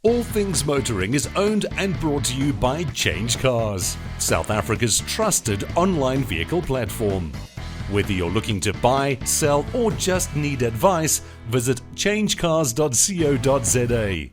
All Things Motoring is owned and brought to you by CHANGECARS, South Africa's trusted online vehicle platform. Whether you're looking to buy, sell, or just need advice, visit changecars.co.za.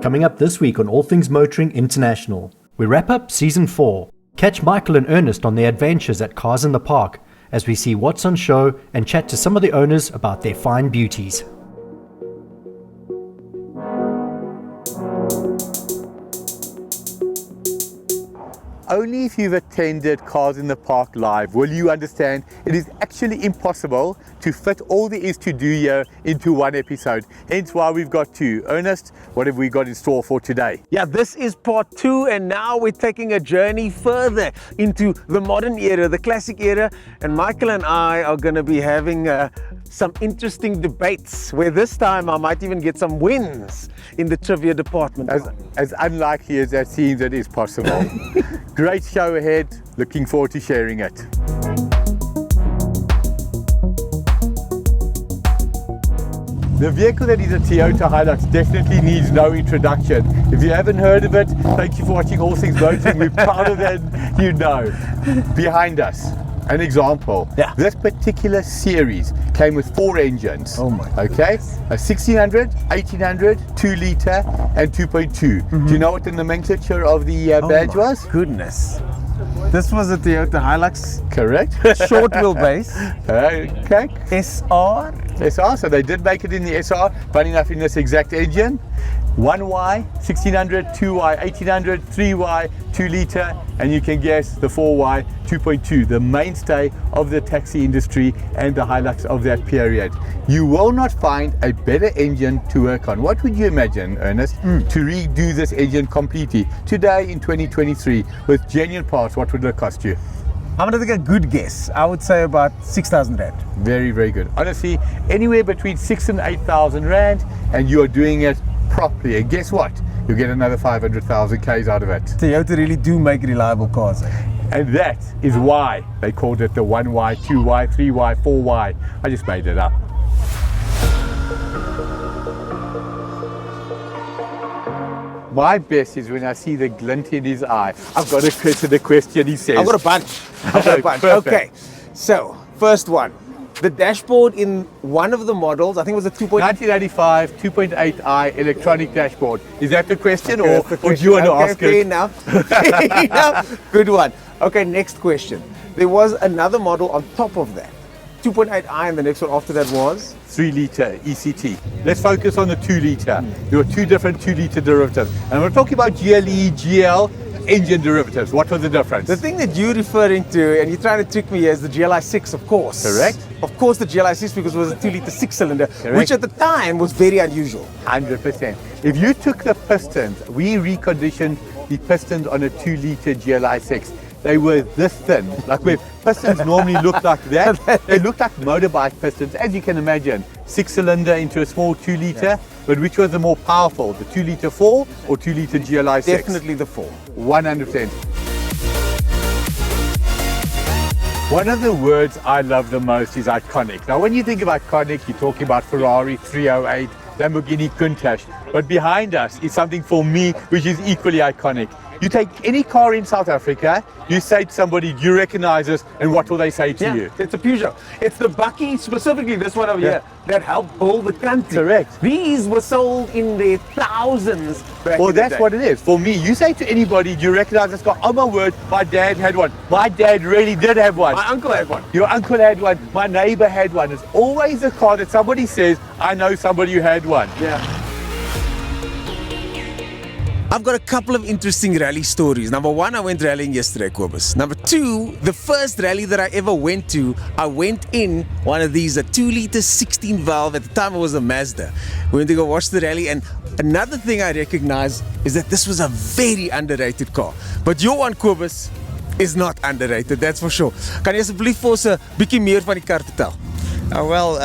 Coming up this week on All Things Motoring International, we wrap up Season 4. Catch Michael and Ernest on their adventures at Cars in the Park as we see what's on show and chat to some of the owners about their fine beauties. Only if you've attended Cars in the Park live will you understand it is actually impossible to fit all there is to do here into one episode. Hence why we've got two. Ernest, what have we got in store for today? Yeah, this is part 2, and now we're taking a journey further into the modern era, the classic era, and Michael and I are going to be having some interesting debates where this time I might even get some wins in the trivia department. As unlikely as that seems, it is possible. Great show ahead. Looking forward to sharing it. The vehicle that is a Toyota Hilux definitely needs no introduction. If you haven't heard of it, thank you for watching All Things Motoring. We're prouder than you know. Behind us, an example. Yeah. This particular series came with 4 engines. Oh my Okay, a 1600, 1800, 2 litre and 2.2. Do you know what the nomenclature of the badge was? Goodness. This was a Toyota Hilux, Correct. short wheelbase, Okay. SR. SR, so they did make it in the SR, funny enough in this exact engine. 1Y, 1600, 2Y, 1800, 3Y, 2 litre, and you can guess the 4Y, 2.2, the mainstay of the taxi industry and the Hilux of that period. You will not find a better engine to work on. What would you imagine, Ernest, to redo this engine completely today in 2023 with genuine parts? What would it cost you? I'm going to take a good guess. I would say about 6,000 Rand. Very, very good. Honestly, anywhere between 6,000 and 8,000 Rand, and you are doing it properly. And guess what? You'll get another 500,000 Ks out of it. Toyota really do make reliable cars. And that is why they called it the 1Y, 2Y, 3Y, 4Y. I just made it up. My best is when I see the glint in his eye. I've got a question, he says. I've got a bunch. Perfect. Okay, so first one. The dashboard in one of the models, I think it was a 1985 2.8i electronic dashboard. Is that the question, or do you want to ask fair it? enough. Fair enough. Good one. Okay, next question. There was another model on top of that. 2.8i, and the next one after that was? 3 litre ECT. Let's focus on the 2 litre. There were 2 different 2 litre derivatives. And we're talking about GLE, GL, engine derivatives. What was the difference? The thing that you're referring to, and you're trying to trick me, is the GLI-6, of course. Correct. Of course, the GLI-6, because it was a 2-litre 6-cylinder, Correct. which at the time was very unusual. 100%. If you took the pistons, we reconditioned the pistons on a 2 litre GLI-6. They were this thin. Like where pistons normally look like that, they look like motorbike pistons, as you can imagine. 6-cylinder into a small 2 litre, but which was the more powerful, the 2 litre 4 or 2 litre GLI-6? Definitely the 4. 100%. One of the words I love the most is iconic. Now, when you think of iconic, you're talking about Ferrari 308, Lamborghini Countach. But behind us is something for me which is equally iconic. You take any car in South Africa, you say to somebody, do you recognize this? And what will they say to you? It's a Peugeot. It's the Bucky, specifically this one over here, that helped build the country. Correct. These were sold in their thousands back Well, in the that's day. what it is. For me, you say to anybody, do you recognize this car? Oh my word, my dad had one. My dad really did have one. My uncle had one. Your uncle had one. My neighbor had one. It's always a car that somebody says, I know somebody who had one. Yeah. I've got a couple of interesting rally stories. Number one, I went rallying yesterday, Kobus. Number two, the first rally that I ever went to, I went in one of these, a 2-liter 16 valve. At the time, it was a Mazda. We went to go watch the rally, and another thing I recognize is that this was a very underrated car. But your one, Kobus, is not underrated, that's for sure. Kan jy asseblief vir ons 'n bietjie meer van die kar vertel? Wel,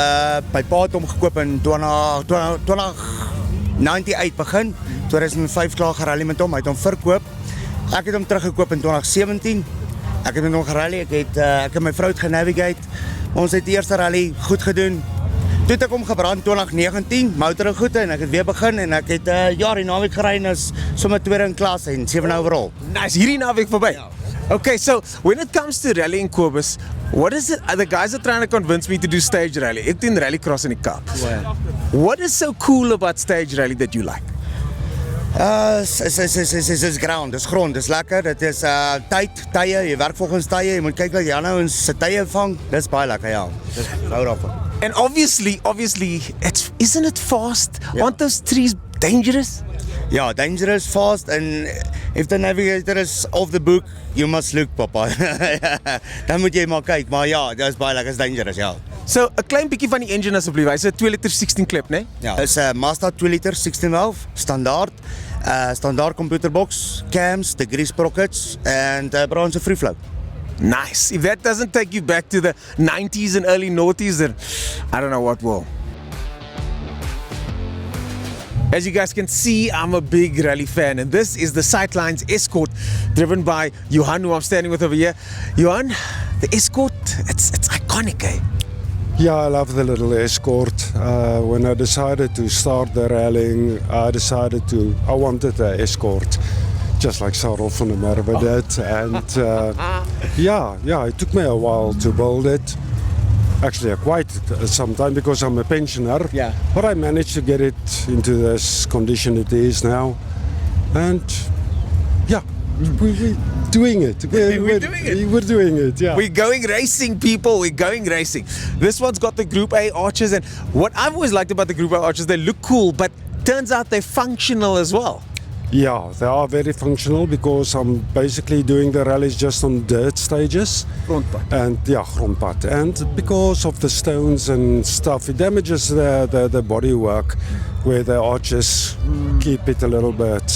my pa het hom gekoop in 2098 begin. 2005 klaar gerally met hom, hy het hom verkoop. Ek het hom teruggekoop in 2017. Ek het met hom gerally, ek het my vrou genavigate. Ons het die eerste rally goed gedoen. Toe het ek hom gebrand 2019, motor en goede, en ek het weer begin en ek het jaar die naweek gery en is sommer tweede in klas en 7 overall. Nice, hierdie naweek verby. Okay, so when it comes to rallying, Kobus, what is it? The guys are trying to convince me to do stage rally. Ek doen rallycross in die Kaap. Wow. What is so cool about stage rally that you like? Dis ground, dis grond, dis lekker. Dit is tye, jy werk volgens tye, jy moet kyk dat jy nou ons se tye vang. Dis baie lekker, ja. Dis hou daarvan. And obviously, isn't it fast? Yeah. Aren't those trees dangerous? Ja, dangerous, fast, and if the navigator is off the book, you must look, papa. Dan moet jy maar kyk, maar ja, dis baie lekker, is dangerous, ja. So, 'n klein bietjie van die engine asseblief. Hy's 'n 2-liter 16 klep, né? Ja, is 'n Mazda 2-liter 16 valve, standaard. Standaard computerbox, cams, the grease sprockets, and bronze free flow. Nice. If that doesn't take you back to the 90s and early noughties, then I don't know what will. As you guys can see, I'm a big rally fan, and this is the Sightlines Escort driven by Johan, who I'm standing with over here. Johan, the Escort, it's iconic, eh? Yeah, I love the little Escort. When I decided to start the rallying, I wanted an Escort, just like Sarel van der Merwe did. And yeah, it took me a while to build it. Actually, quite some time because I'm a pensioner. Yeah. But I managed to get it into this condition it is now. And yeah, we're doing it. We're doing it. We're doing it, yeah. We're going racing, people. We're going racing. This one's got the Group A arches, and what I've always liked about the Group A arches, they look cool, but turns out they're functional as well. Yeah, they are very functional because I'm basically doing the rallies just on dirt stages. Grondpad. And yeah, grondpad. And because of the stones and stuff, it damages the bodywork where the arches keep it a little bit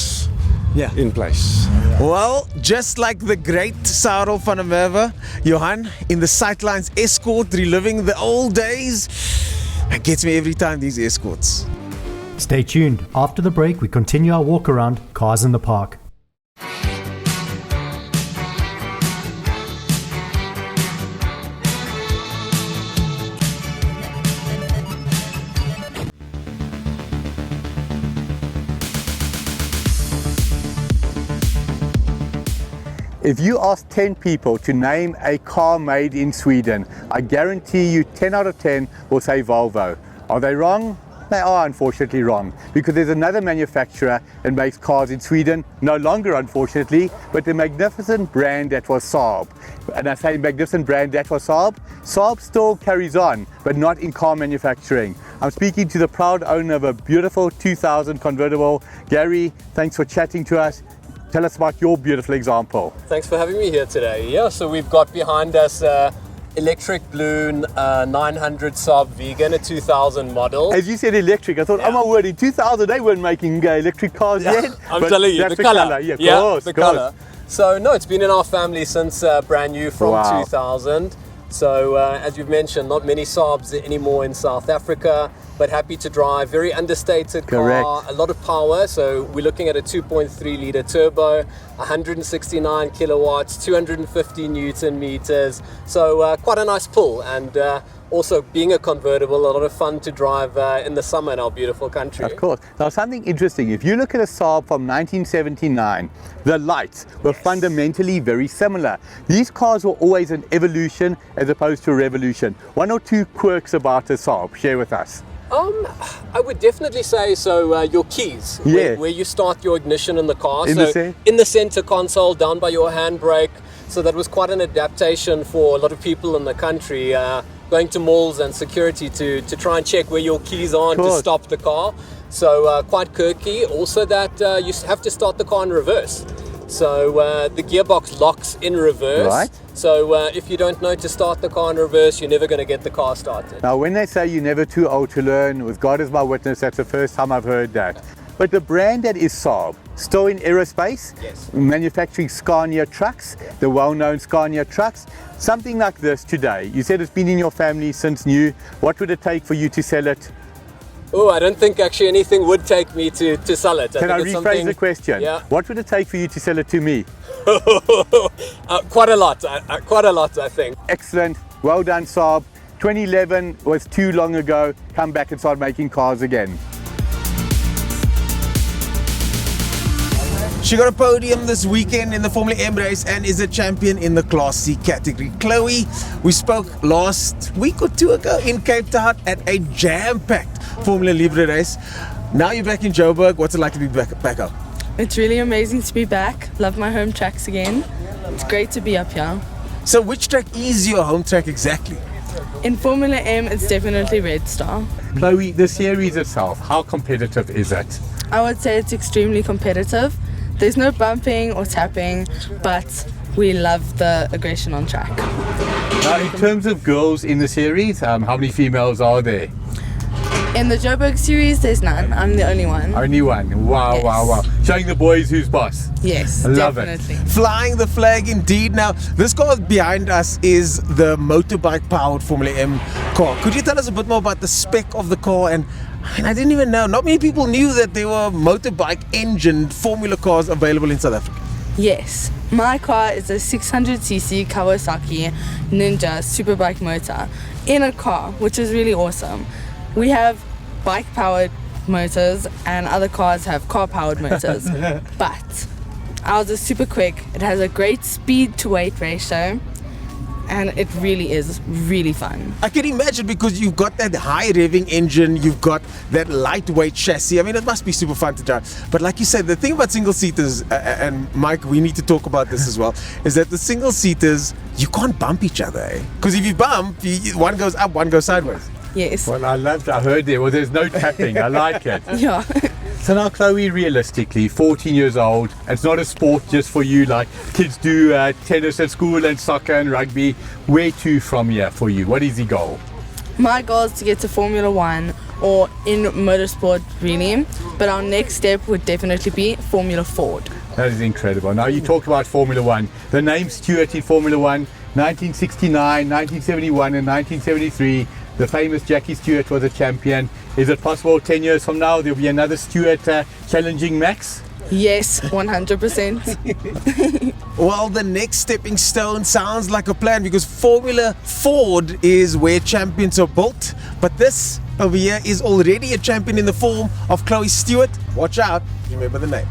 in place. Well, just like the great Sarel van der Merwe, Johan, in the Sightlines Escort, reliving the old days. It gets me every time, these Escorts. Stay tuned. After the break, we continue our walk around Cars in the Park. If you ask 10 people to name a car made in Sweden, I guarantee you 10 out of 10 will say Volvo. Are they wrong? They are unfortunately wrong, because there's another manufacturer that makes cars in Sweden, no longer unfortunately, but the magnificent brand that was Saab. And I say magnificent brand that was Saab. Saab still carries on, but not in car manufacturing. I'm speaking to the proud owner of a beautiful 2000 convertible. Gary, thanks for chatting to us. Tell us about your beautiful example. Thanks for having me here today. Yeah, so we've got behind us electric blue 900 Saab Vegan, a 2000 model. As you said electric, I thought, oh my word, in 2000 they weren't making electric cars yet. I'm but telling you, that's the colour. Yeah, The colour. So no, it's been in our family since brand new from 2000. So as you've mentioned, not many Saabs anymore in South Africa, but happy to drive. Very understated car, a lot of power. So we're looking at a 2.3 litre turbo, 169 kilowatts, 250 Newton meters. So quite a nice pull. And also being a convertible, a lot of fun to drive in the summer in our beautiful country. Of course. Now, something interesting, if you look at a Saab from 1979, the lights were fundamentally very similar. These cars were always an evolution as opposed to a revolution. One or two quirks about a Saab, share with us. I would definitely say so. Your keys, where you start your ignition in the car. In the center console, down by your handbrake. So that was quite an adaptation for a lot of people in the country, going to malls and security to try and check where your keys are to stop the car. So quite quirky. Also that you have to start the car in reverse. So the gearbox locks in reverse. Right. So if you don't know to start the car in reverse, you're never going to get the car started. Now, when they say you're never too old to learn, with God as my witness, that's the first time I've heard that. But the brand that is Saab, still in aerospace, manufacturing Scania trucks, the well-known Scania trucks. Something like this today, you said it's been in your family since new. What would it take for you to sell it? Oh, I don't think actually anything would take me to sell it. Can I rephrase the question? Yeah. What would it take for you to sell it to me? Quite a lot, I think. Excellent. Well done, Saab. 2011 was too long ago. Come back and start making cars again. She got a podium this weekend in the Formula M race and is a champion in the Class C category. Chloe, we spoke last week or two ago in Cape Town at a jam-packed Formula Libre race. Now you're back in Joburg. What's it like to be back up? It's really amazing to be back. Love my home tracks again. It's great to be up here. So which track is your home track exactly? In Formula M, it's definitely Red Star. Chloe, the series itself, how competitive is it? I would say it's extremely competitive. There's no bumping or tapping, but we love the aggression on track. Now, in terms of girls in the series, how many females are there? In the Joburg series, there's none. I'm the only one. Only one. Wow, Yes. wow, wow. Showing the boys who's boss. Yes, Love definitely. Flying the flag indeed. Now, this car behind us is the motorbike-powered Formula M car. Could you tell us a bit more about the spec of the car? And I didn't even know. Not many people knew that there were motorbike-engined Formula cars available in South Africa. Yes, my car is a 600cc Kawasaki Ninja superbike motor in a car, which is really awesome. We have bike-powered motors and other cars have car-powered motors, but ours is super quick. It has a great speed-to-weight ratio, and it really is really fun. I can imagine, because you've got that high revving engine, you've got that lightweight chassis. I mean, it must be super fun to drive. But like you said, the thing about single seaters, and Mike, we need to talk about this as well, is that the single seaters, you can't bump each other, because if you bump, one goes up, one goes sideways. Yes. Well, I heard there. Well, there's no tapping. I like it. Yeah. So now, Chloe, realistically, 14 years old, it's not a sport just for you like kids do tennis at school and soccer and rugby. Where to from here for you? What is the goal? My goal is to get to Formula One or in motorsport, really. But our next step would definitely be Formula Ford. That is incredible. Now, you talk about Formula One. The name Stewart in Formula One, 1969, 1971 and 1973. The famous Jackie Stewart was a champion. Is it possible 10 years from now there'll be another Stewart challenging Max? Yes, 100%. Well, the next stepping stone sounds like a plan, because Formula Ford is where champions are built. But this over here is already a champion in the form of Chloe Stewart. Watch out, remember the name.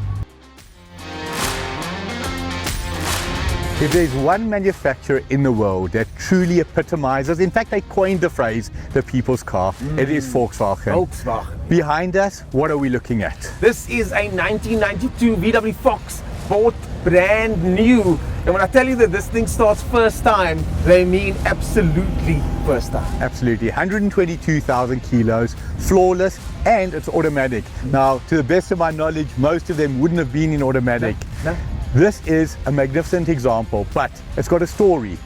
If there's one manufacturer in the world that truly epitomizes, in fact, they coined the phrase, the people's car, it is Volkswagen. Volkswagen. Behind us, what are we looking at? This is a 1992 VW Fox, bought brand new. And when I tell you that this thing starts first time, they mean absolutely first time. Absolutely, 122,000 kilos, flawless, and it's automatic. Now, to the best of my knowledge, most of them wouldn't have been in automatic. No. This is a magnificent example, but it's got a story.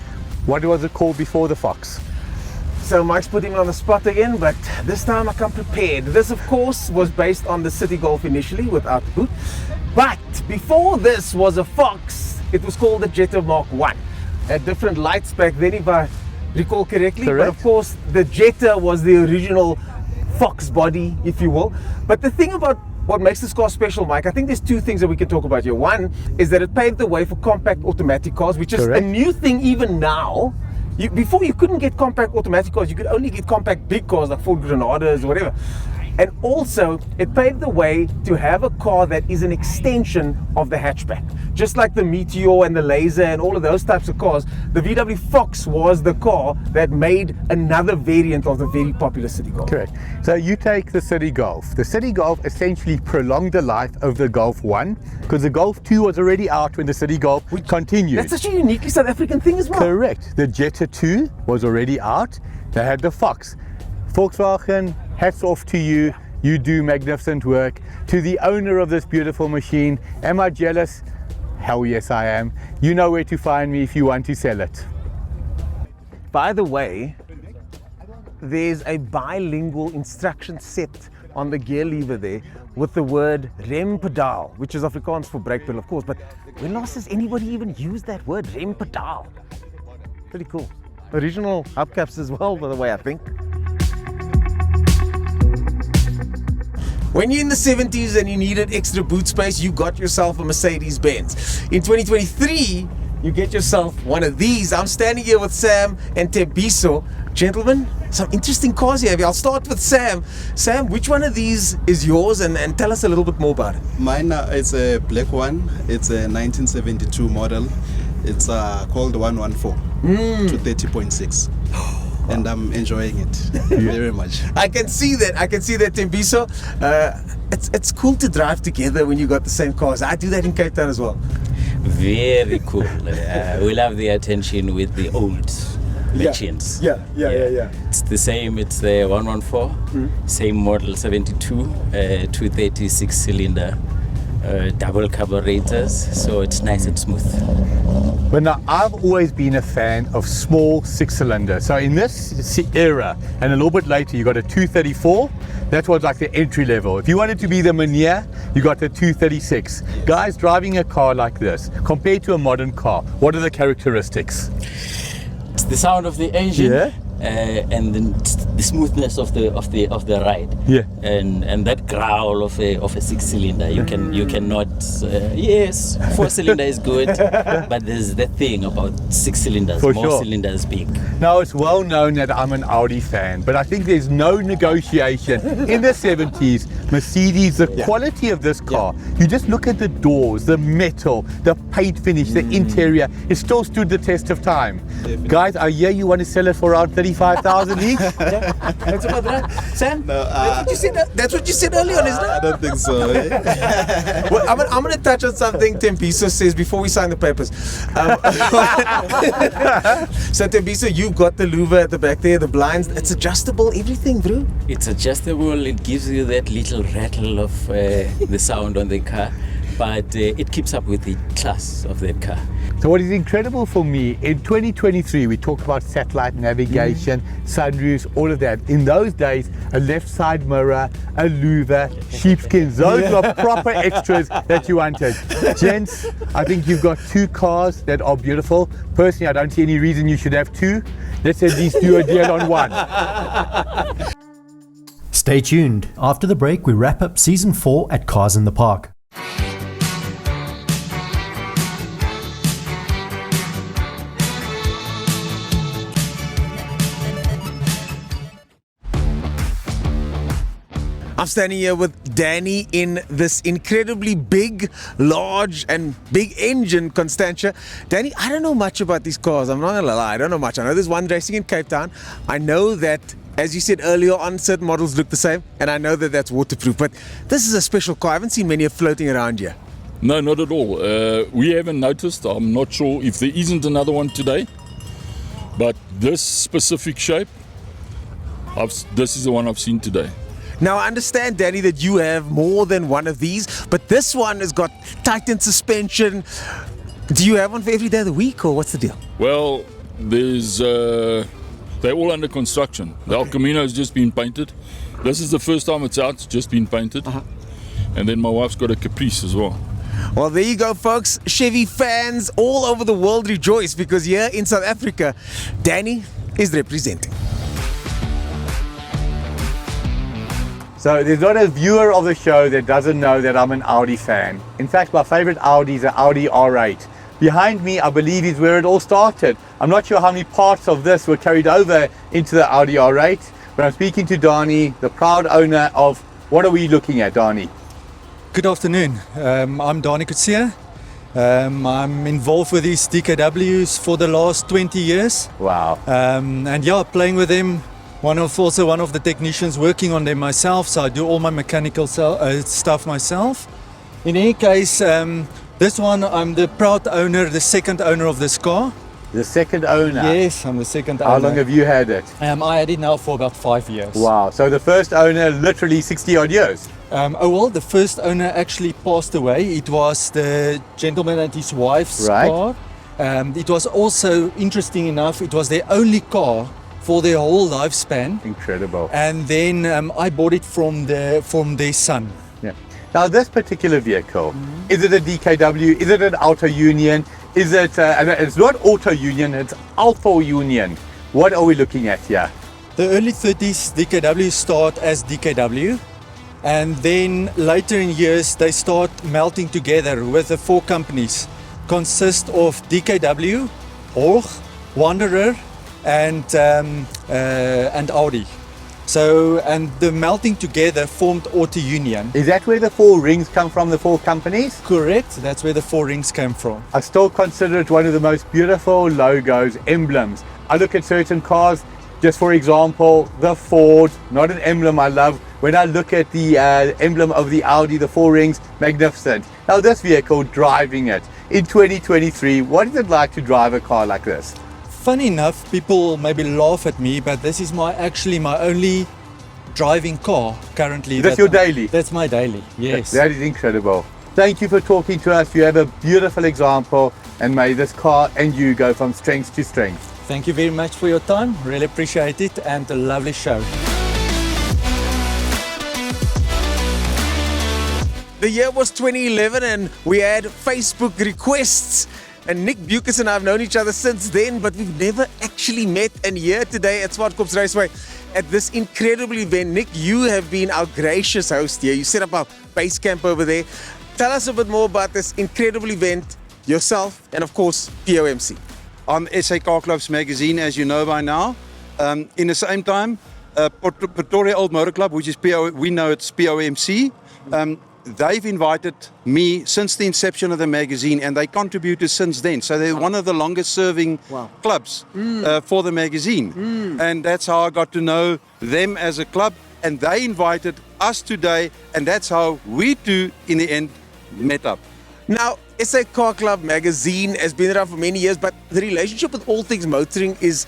What was it called before the Fox? So Mike's put him on the spot again, but this time I come prepared. This, of course, was based on the City Golf initially without the boot. But before this was a Fox, it was called the Jetta Mark 1. Had different lights back then, if I recall correctly. Correct. But of course, the Jetta was the original Fox body, if you will. But the thing about what makes this car special, Mike, I think there's two things that we can talk about here. One is that it paved the way for compact automatic cars, which is Correct. a new thing even now. before you couldn't get compact automatic cars, you could only get compact big cars like Ford Granadas or whatever. And also, it paved the way to have a car that is an extension of the hatchback. Just like the Meteor and the Laser and all of those types of cars, the VW Fox was the car that made another variant of the very popular City Golf. Correct. So you take the City Golf. The City Golf essentially prolonged the life of the Golf 1 because the Golf 2 was already out when the City Golf continued. That's such a uniquely South African thing as well. Correct. The Jetta 2 was already out. They had the Fox. Volkswagen, hats off to you. You do magnificent work. To the owner of this beautiful machine, am I jealous? Hell yes, I am. You know where to find me if you want to sell it. By the way, there's a bilingual instruction set on the gear lever there with the word rem pedal, which is Afrikaans for brake pedal, of course. But when last has anybody even used that word, rem pedal? Pretty cool. Original hubcaps as well, by the way, I think. When you're in the 70s and you needed extra boot space, you got yourself a Mercedes-Benz. In 2023, you get yourself one of these. I'm standing here with Sam and Tebiso. Gentlemen, some interesting cars here. I'll start with Sam. Sam, which one of these is yours, and tell us a little bit more about it? Mine is a black one. It's a 1972 model. It's called 114 to 30.6. And I'm enjoying it very much. I can see that. I can see that, Tembiso. It's cool to drive together when you got the same cars. I do that in Cape Town as well. Very cool. We love the attention with the old machines. Yeah. It's the same. It's the 114, same model, 72, 230 6-cylinder, double carburetors. So it's nice and smooth. But now, I've always been a fan of small 6-cylinder. So in this era, and a little bit later, you got a 234. That was like the entry level. If you wanted to be the Mania, you got the 236. Guys, driving a car like this, compared to a modern car, what are the characteristics? It's the sound of the engine, and the smoothness of the ride. Yeah. And that growl of a 6-cylinder. You cannot. Yes, 4-cylinder is good, but there's that thing about 6 cylinders. For more sure. cylinders big. Now, it's well known that I'm an Audi fan, but I think there's no negotiation. In the 70s, Mercedes, the quality of this car, you just look at the doors, the metal, the paint finish, the interior, it still stood the test of time. Definitely. Guys, I hear you want to sell it for around 35,000 each. That's about right. Sam, No, that's what you said earlier on, isn't it? I don't think so. Well, I'm going to touch on something Tembiso says before we sign the papers. So Tembiso, you've got the louver at the back there, the blinds. It's adjustable, everything, bro. It's adjustable. It gives you that little rattle of the sound on the car, but it keeps up with the class of that car. So what is incredible for me, in 2023, we talk about satellite navigation, sunroofs, all of that. In those days, a left side mirror, a louver, sheepskins, those were proper extras that you wanted. Gents, I think you've got two cars that are beautiful. Personally, I don't see any reason you should have two. Let's at least do a deal on one. Stay tuned. After the break, we wrap up Season 4 at Cars in the Park. I'm standing here with Danny in this incredibly big, large and big engine Constantia. Danny, I don't know much about these cars. I'm not going to lie. I don't know much. I know there's one racing in Cape Town. I know that, as you said earlier on, certain models look the same. And I know that that's waterproof. But this is a special car. I haven't seen many floating around here. No, not at all. We haven't noticed. I'm not sure if there isn't another one today. But this specific shape, this is the one I've seen today. Now, I understand, Danny, that you have more than one of these, but this one has got tightened suspension. Do you have one for every day of the week, or what's the deal? Well, there's they're all under construction. The El Camino has just been painted. This is the first time it's out. It's just been painted. And then my wife's got a Caprice as well. Well, there you go, folks. Chevy fans all over the world rejoice because here in South Africa, Danny is representing. So there's not a viewer of the show that doesn't know that I'm an Audi fan. In fact, my favorite Audi is an Audi R8. Behind me, I believe, is where it all started. I'm not sure how many parts of this were carried over into the Audi R8, but I'm speaking to Dani, the proud owner of, what are we looking at, Dani? Good afternoon. I'm Dani Kutsia. I'm involved with these DKWs for the last 20 years. Wow. And yeah, playing with them. Also one of the technicians working on them myself, so I do all my mechanical stuff myself. In any case, this one, I'm the proud owner, the second owner of this car. The second owner? Yes, I'm the second owner. How long have you had it? I had it now for about 5 years. Wow, so the first owner literally 60 odd years? The first owner actually passed away. It was the gentleman and his wife's car. It was also, interesting enough, it was their only car for their whole lifespan. Incredible. And then I bought it from their son. Yeah. Now this particular vehicle, is it a DKW? Is it an Auto Union? Is it, it's not Auto Union, it's Auto Union. What are we looking at here? The early 30s DKW start as DKW, and then later in years they start melting together with the 4 companies. Consist of DKW, Hoog, Wanderer, and Audi. So, and the melting together formed Auto Union. Is that where the 4 rings come from, the 4 companies? Correct, that's where the 4 rings came from. I still consider it one of the most beautiful logos, emblems. I look at certain cars, just for example, the Ford, not an emblem I love. When I look at the emblem of the Audi, the 4 rings, magnificent. Now this vehicle, driving it in 2023, what is it like to drive a car like this? Funny enough, people maybe laugh at me, but this is actually my only driving car currently. That's your daily? That's my daily, yes. That is incredible. Thank you for talking to us. You have a beautiful example, and may this car and you go from strength to strength. Thank you very much for your time. Really appreciate it, and a lovely show. The year was 2011 and we had Facebook requests. And Nick Beauties and I have known each other since then, but we've never actually met. And here today at Swartkops Raceway at this incredible event, Nick, you have been our gracious host here. You set up our base camp over there. Tell us a bit more about this incredible event, yourself, and of course, POMC. I'm SA Car Clubs magazine, as you know by now. In the same time, Pretoria Old Motor Club, which is we know it's POMC. They've invited me since the inception of the magazine, and they contributed since then. So they're one of the longest serving clubs for the magazine. And that's how I got to know them as a club. And they invited us today, and that's how we two, in the end, met up. Now, SA Car Club magazine has been around for many years, but the relationship with All Things Motoring is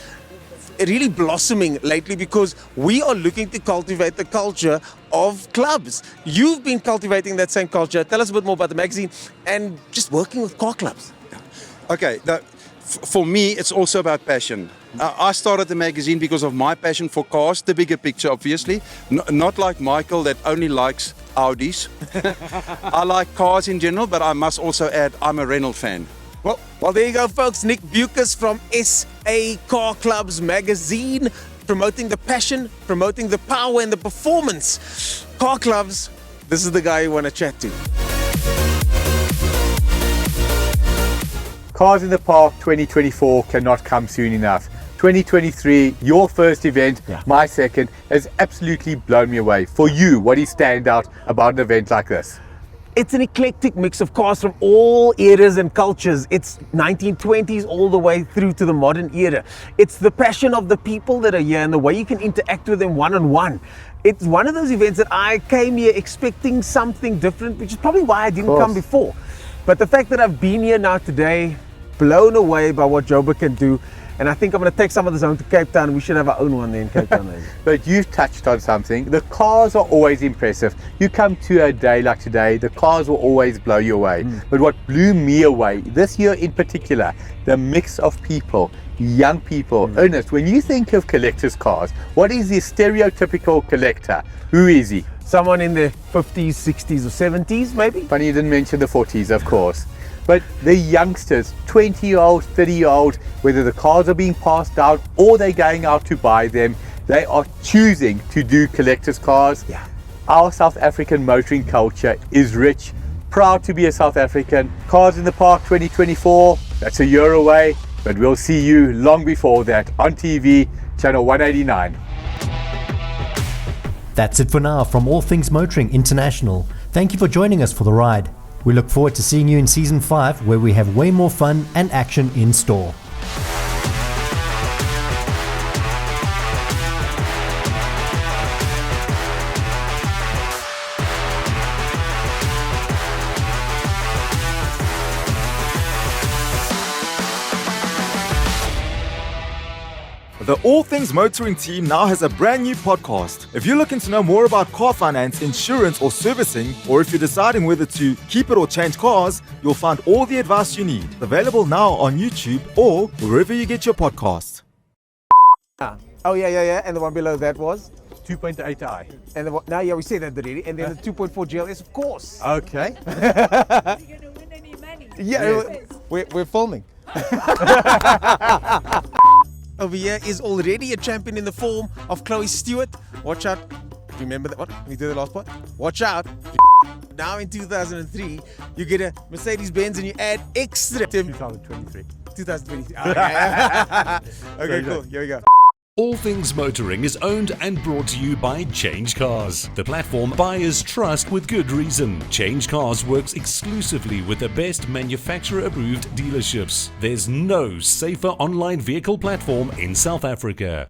really blossoming lately because we are looking to cultivate the culture of clubs. You've been cultivating that same culture. Tell us a bit more about the magazine and just working with car clubs. Okay, for me, it's also about passion. I started the magazine because of my passion for cars, the bigger picture, obviously. Not like Michael that only likes Audis. I like cars in general, but I must also add, I'm a Renault fan. Well, there you go, folks. Nick Beauties from SA Car Clubs magazine, promoting the passion, promoting the power and the performance. Car clubs, this is the guy you want to chat to. Cars in the Park 2024 cannot come soon enough. 2023, your first event, my second, has absolutely blown me away. For you, what is stand out about an event like this? It's an eclectic mix of cars from all eras and cultures. It's 1920s all the way through to the modern era. It's the passion of the people that are here and the way you can interact with them one-on-one. It's one of those events that I came here expecting something different, which is probably why I didn't come before. But the fact that I've been here now today, blown away by what Joburg can do. And I think I'm going to take some of this home to Cape Town. We should have our own one there in Cape Town. But you've touched on something. The cars are always impressive. You come to a day like today, the cars will always blow you away. But what blew me away, this year in particular, the mix of people, young people. Ernest, when you think of collector's cars, what is the stereotypical collector? Who is he? Someone in the 50s, 60s or 70s maybe? Funny you didn't mention the 40s, of course. But the youngsters, 20-year-olds, 30-year-olds, whether the cars are being passed down or they're going out to buy them, they are choosing to do collector's cars. Our South African motoring culture is rich, Proud to be a South African. Cars in the Park 2024, that's a year away, but we'll see you long before that on TV, channel 189. That's it for now from All Things Motoring International. Thank you for joining us for the ride. We look forward to seeing you in Season 5, where we have way more fun and action in store. The All Things Motoring team now has a brand new podcast. If you're looking to know more about car finance, insurance or servicing, or if you're deciding whether to keep it or change cars, you'll find all the advice you need. Available now on YouTube or wherever you get your podcasts. Oh yeah. And the one below that was? 2.8i. And the, now, yeah, we said that already. And then the 2.4 GLS, of course. Okay. Yeah, we're filming. Over here is already a champion in the form of Chloe Stewart. Watch out. Remember that? What? We did the last part. Watch out. Now in 2003, you get a Mercedes-Benz and you add extra. 2023. 2023. Okay, cool. Here we go. All Things Motoring is owned and brought to you by CHANGECARS, the platform buyers trust with good reason. CHANGECARS works exclusively with the best manufacturer-approved dealerships. There's no safer online vehicle platform in South Africa.